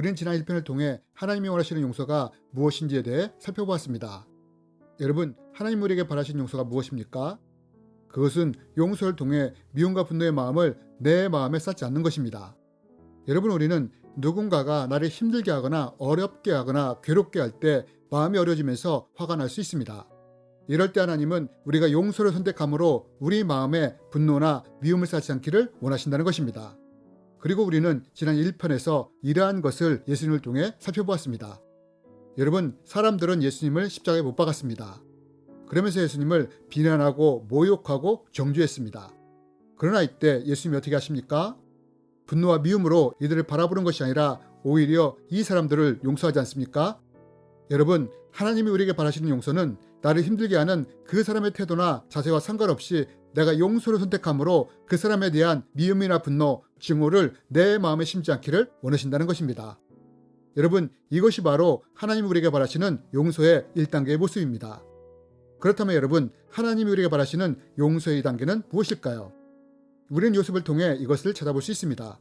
우리는 지난 1편을 통해 하나님이 원하시는 용서가 무엇인지에 대해 살펴보았습니다. 여러분, 하나님 우리에게 바라시는 용서가 무엇입니까? 그것은 용서를 통해 미움과 분노의 마음을 내 마음에 쌓지 않는 것입니다. 여러분, 우리는 누군가가 나를 힘들게 하거나 어렵게 하거나 괴롭게 할 때 마음이 어려지면서 화가 날 수 있습니다. 이럴 때 하나님은 우리가 용서를 선택함으로 우리 마음에 분노나 미움을 쌓지 않기를 원하신다는 것입니다. 그리고 우리는 지난 1편에서 이러한 것을 예수님을 통해 살펴보았습니다. 여러분, 사람들은 예수님을 십자가에 못 박았습니다. 그러면서 예수님을 비난하고 모욕하고 정죄했습니다. 그러나 이때 예수님이 어떻게 하십니까? 분노와 미움으로 이들을 바라보는 것이 아니라 오히려 이 사람들을 용서하지 않습니까? 여러분, 하나님이 우리에게 바라시는 용서는 나를 힘들게 하는 그 사람의 태도나 자세와 상관없이 내가 용서를 선택함으로 그 사람에 대한 미움이나 분노, 증오를 내 마음에 심지 않기를 원하신다는 것입니다. 여러분, 이것이 바로 하나님이 우리에게 바라시는 용서의 1단계의 모습입니다. 그렇다면 여러분, 하나님이 우리에게 바라시는 용서의 2단계는 무엇일까요? 우리는 요셉을 통해 이것을 찾아볼 수 있습니다.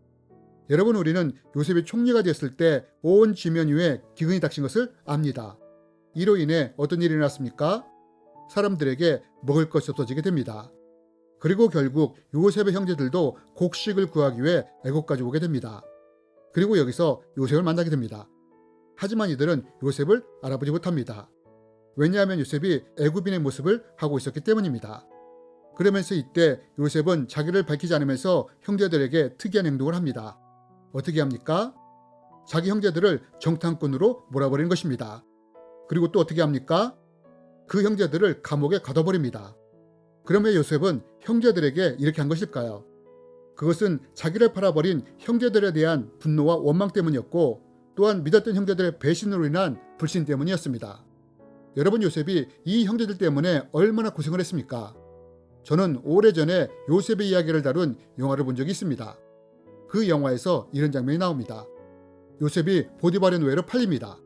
여러분, 우리는 요셉이 총리가 되었을 때 온 지면 위에 기근이 닥친 것을 압니다. 이로 인해 어떤 일이 일어났습니까? 사람들에게 먹을 것이 없어지게 됩니다. 그리고 결국 요셉의 형제들도 곡식을 구하기 위해 애국까지 오게 됩니다. 그리고 여기서 요셉을 만나게 됩니다. 하지만 이들은 요셉을 알아보지 못합니다. 왜냐하면 요셉이 애굽인의 모습을 하고 있었기 때문입니다. 그러면서 이때 요셉은 자기를 밝히지 않으면서 형제들에게 특이한 행동을 합니다. 어떻게 합니까? 자기 형제들을 정탐꾼으로 몰아버리는 것입니다. 그리고 또 어떻게 합니까? 그 형제들을 감옥에 가둬버립니다. 그러면 요셉은 형제들에게 이렇게 한 것일까요? 그것은 자기를 팔아버린 형제들에 대한 분노와 원망 때문이었고, 또한 믿었던 형제들의 배신으로 인한 불신 때문이었습니다. 여러분, 요셉이 이 형제들 때문에 얼마나 고생을 했습니까? 저는 오래전에 요셉의 이야기를 다룬 영화를 본 적이 있습니다. 그 영화에서 이런 장면이 나옵니다. 요셉이 보디발의 노예로 팔립니다.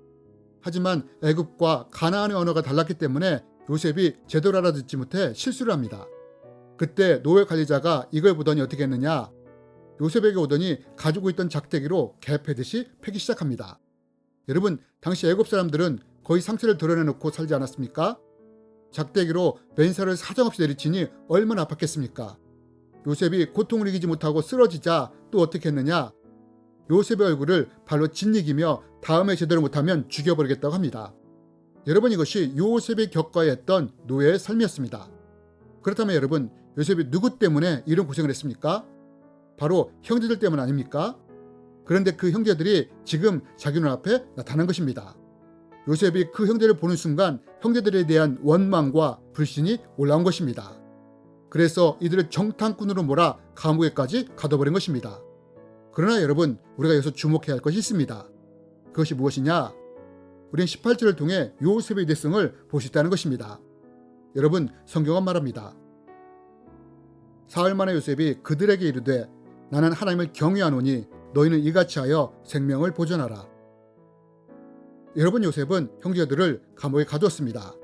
하지만 애굽과 가나안의 언어가 달랐기 때문에 요셉이 제대로 알아듣지 못해 실수를 합니다. 그때 노예 관리자가 이걸 보더니 어떻게 했느냐? 요셉에게 오더니 가지고 있던 작대기로 개 패듯이 패기 시작합니다. 여러분, 당시 애굽 사람들은 거의 상체를 드러내놓고 살지 않았습니까? 작대기로 맨살을 사정없이 내리치니 얼마나 아팠겠습니까? 요셉이 고통을 이기지 못하고 쓰러지자 또 어떻게 했느냐? 요셉의 얼굴을 발로 짓이기며 다음에 제대로 못하면 죽여버리겠다고 합니다. 여러분, 이것이 요셉이 겪어야 했던 노예의 삶이었습니다. 그렇다면 여러분, 요셉이 누구 때문에 이런 고생을 했습니까? 바로 형제들 때문 아닙니까? 그런데 그 형제들이 지금 자기 눈앞에 나타난 것입니다. 요셉이 그 형제를 보는 순간 형제들에 대한 원망과 불신이 올라온 것입니다. 그래서 이들을 정탐꾼으로 몰아 감옥에까지 가둬버린 것입니다. 그러나 여러분, 우리가 여기서 주목해야 할 것이 있습니다. 그것이 무엇이냐? 우리는 18절을 통해 요셉의 대성을 볼 수 있다는 것입니다. 여러분, 성경은 말합니다. 사흘 만에 요셉이 그들에게 이르되 나는 하나님을 경외하노니 너희는 이같이 하여 생명을 보존하라. 여러분, 요셉은 형제들을 감옥에 가두었습니다.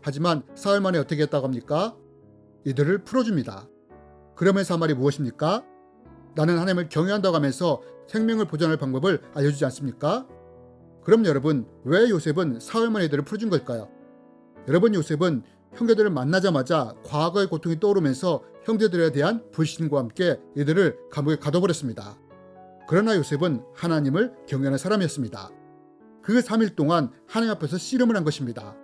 하지만 사흘 만에 어떻게 했다고 합니까? 이들을 풀어줍니다. 그러면서 한 말이 무엇입니까? 나는 하나님을 경외한다고 하면서 생명을 보존할 방법을 알려주지 않습니까? 그럼 여러분, 왜 요셉은 사흘 만에 이들을 풀어준 걸까요? 여러분, 요셉은 형제들을 만나자마자 과거의 고통이 떠오르면서 형제들에 대한 불신과 함께 이들을 감옥에 가둬버렸습니다. 그러나 요셉은 하나님을 경외하는 사람이었습니다. 그 3일 동안 하나님 앞에서 씨름을 한 것입니다.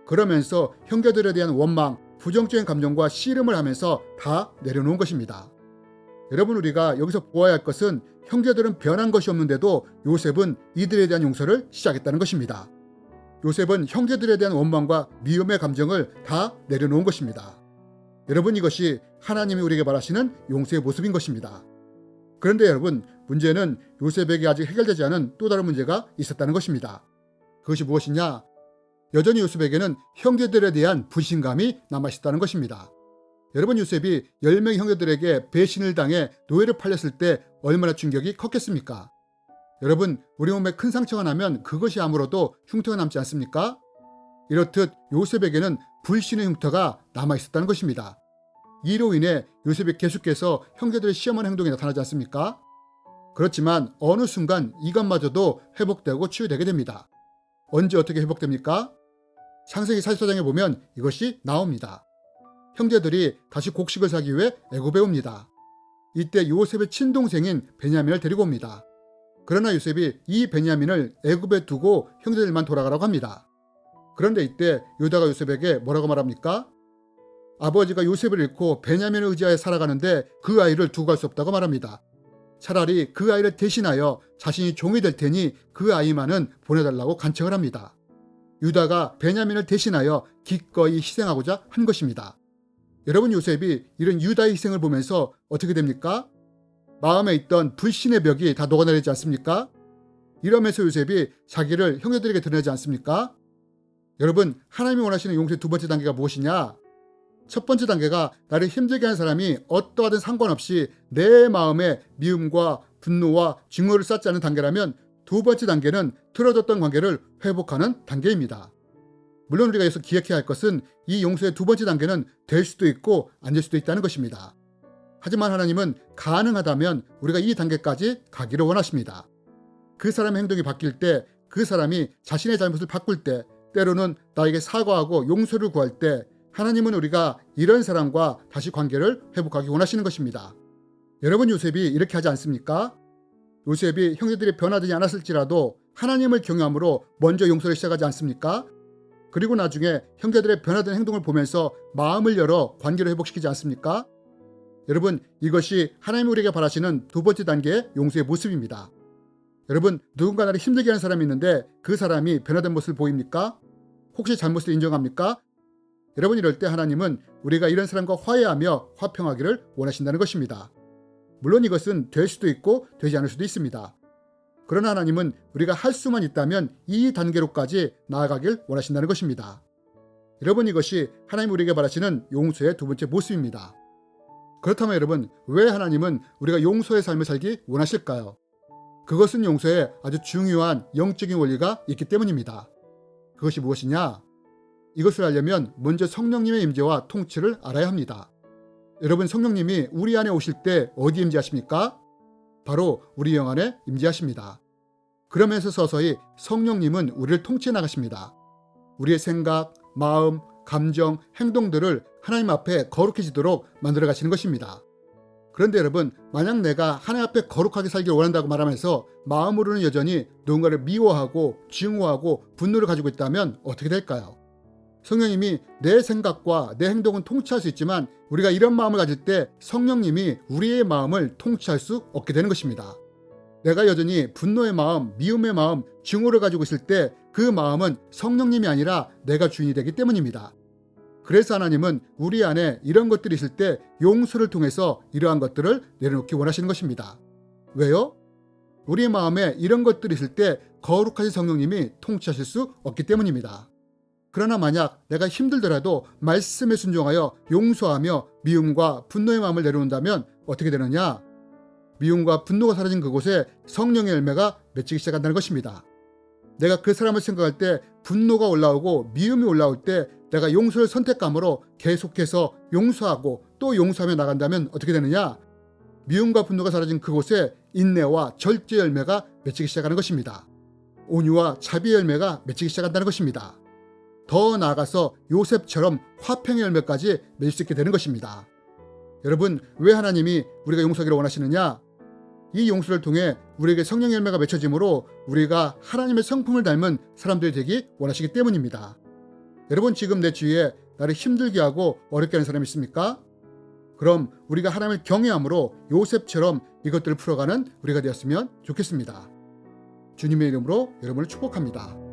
그러면서 형제들에 대한 원망, 부정적인 감정과 씨름을 하면서 다 내려놓은 것입니다. 여러분, 우리가 여기서 보아야 할 것은 형제들은 변한 것이 없는데도 요셉은 이들에 대한 용서를 시작했다는 것입니다. 요셉은 형제들에 대한 원망과 미움의 감정을 다 내려놓은 것입니다. 여러분, 이것이 하나님이 우리에게 바라시는 용서의 모습인 것입니다. 그런데 여러분, 문제는 요셉에게 아직 해결되지 않은 또 다른 문제가 있었다는 것입니다. 그것이 무엇이냐? 여전히 요셉에게는 형제들에 대한 불신감이 남아있었다는 것입니다. 여러분, 요셉이 10명의 형제들에게 배신을 당해 노예를 팔렸을 때 얼마나 충격이 컸겠습니까? 여러분, 우리 몸에 큰 상처가 나면 그것이 아무래도 흉터가 남지 않습니까? 이렇듯 요셉에게는 불신의 흉터가 남아있었다는 것입니다. 이로 인해 요셉이 계속해서 형제들을 시험하는 행동이 나타나지 않습니까? 그렇지만 어느 순간 이것마저도 회복되고 치유되게 됩니다. 언제 어떻게 회복됩니까? 창세기 44장에 보면 이것이 나옵니다. 형제들이 다시 곡식을 사기 위해 애굽에 옵니다. 이때 요셉의 친동생인 베냐민을 데리고 옵니다. 그러나 요셉이 이 베냐민을 애굽에 두고 형제들만 돌아가라고 합니다. 그런데 이때 유다가 요셉에게 뭐라고 말합니까? 아버지가 요셉을 잃고 베냐민을 의지하여 살아가는데 그 아이를 두고 갈 수 없다고 말합니다. 차라리 그 아이를 대신하여 자신이 종이 될 테니 그 아이만은 보내달라고 간청을 합니다. 유다가 베냐민을 대신하여 기꺼이 희생하고자 한 것입니다. 여러분, 요셉이 이런 유다의 희생을 보면서 어떻게 됩니까? 마음에 있던 불신의 벽이 다 녹아내리지 않습니까? 이러면서 요셉이 자기를 형제들에게 드러내지 않습니까? 여러분, 하나님이 원하시는 용서의 두 번째 단계가 무엇이냐? 첫 번째 단계가 나를 힘들게 하는 사람이 어떠하든 상관없이 내 마음에 미움과 분노와 증오를 쌓지 않는 단계라면, 두 번째 단계는 틀어졌던 관계를 회복하는 단계입니다. 물론 우리가 여기서 기억해야 할 것은 이 용서의 두 번째 단계는 될 수도 있고 안 될 수도 있다는 것입니다. 하지만 하나님은 가능하다면 우리가 이 단계까지 가기를 원하십니다. 그 사람의 행동이 바뀔 때, 그 사람이 자신의 잘못을 바꿀 때, 때로는 나에게 사과하고 용서를 구할 때, 하나님은 우리가 이런 사람과 다시 관계를 회복하기 원하시는 것입니다. 여러분, 요셉이 이렇게 하지 않습니까? 요셉이 형제들이 변화되지 않았을지라도 하나님을 경외함으로 먼저 용서를 시작하지 않습니까? 그리고 나중에 형제들의 변화된 행동을 보면서 마음을 열어 관계를 회복시키지 않습니까? 여러분, 이것이 하나님이 우리에게 바라시는 두 번째 단계의 용서의 모습입니다. 여러분, 누군가 나를 힘들게 하는 사람이 있는데 그 사람이 변화된 모습을 보입니까? 혹시 잘못을 인정합니까? 여러분, 이럴 때 하나님은 우리가 이런 사람과 화해하며 화평하기를 원하신다는 것입니다. 물론 이것은 될 수도 있고 되지 않을 수도 있습니다. 그러나 하나님은 우리가 할 수만 있다면 이 단계로까지 나아가길 원하신다는 것입니다. 여러분, 이것이 하나님이 우리에게 바라시는 용서의 두 번째 모습입니다. 그렇다면 여러분, 왜 하나님은 우리가 용서의 삶을 살기 원하실까요? 그것은 용서에 아주 중요한 영적인 원리가 있기 때문입니다. 그것이 무엇이냐? 이것을 알려면 먼저 성령님의 임재와 통치를 알아야 합니다. 여러분, 성령님이 우리 안에 오실 때 어디에 임재하십니까? 바로 우리 영 안에 임재하십니다. 그러면서 서서히 성령님은 우리를 통치해 나가십니다. 우리의 생각, 마음, 감정, 행동들을 하나님 앞에 거룩해지도록 만들어 가시는 것입니다. 그런데 여러분, 만약 내가 하나님 앞에 거룩하게 살기를 원한다고 말하면서 마음으로는 여전히 누군가를 미워하고 증오하고 분노를 가지고 있다면 어떻게 될까요? 성령님이 내 생각과 내 행동은 통치할 수 있지만 우리가 이런 마음을 가질 때 성령님이 우리의 마음을 통치할 수 없게 되는 것입니다. 내가 여전히 분노의 마음, 미움의 마음, 증오를 가지고 있을 때 그 마음은 성령님이 아니라 내가 주인이 되기 때문입니다. 그래서 하나님은 우리 안에 이런 것들이 있을 때 용서를 통해서 이러한 것들을 내려놓기 원하시는 것입니다. 왜요? 우리 마음에 이런 것들이 있을 때 거룩하신 성령님이 통치하실 수 없기 때문입니다. 그러나 만약 내가 힘들더라도 말씀에 순종하여 용서하며 미움과 분노의 마음을 내려놓는다면 어떻게 되느냐? 미움과 분노가 사라진 그곳에 성령의 열매가 맺히기 시작한다는 것입니다. 내가 그 사람을 생각할 때 분노가 올라오고 미움이 올라올 때 내가 용서를 선택함으로 계속해서 용서하고 또 용서하며 나간다면 어떻게 되느냐? 미움과 분노가 사라진 그곳에 인내와 절제 열매가 맺히기 시작하는 것입니다. 온유와 자비의 열매가 맺히기 시작한다는 것입니다. 더 나아가서 요셉처럼 화평의 열매까지 맺을 수 있게 되는 것입니다. 여러분, 왜 하나님이 우리가 용서하기를 원하시느냐? 이 용서를 통해 우리에게 성령의 열매가 맺혀지므로 우리가 하나님의 성품을 닮은 사람들이 되기 원하시기 때문입니다. 여러분, 지금 내 주위에 나를 힘들게 하고 어렵게 하는 사람이 있습니까? 그럼 우리가 하나님을 경외함으로 요셉처럼 이것들을 풀어가는 우리가 되었으면 좋겠습니다. 주님의 이름으로 여러분을 축복합니다.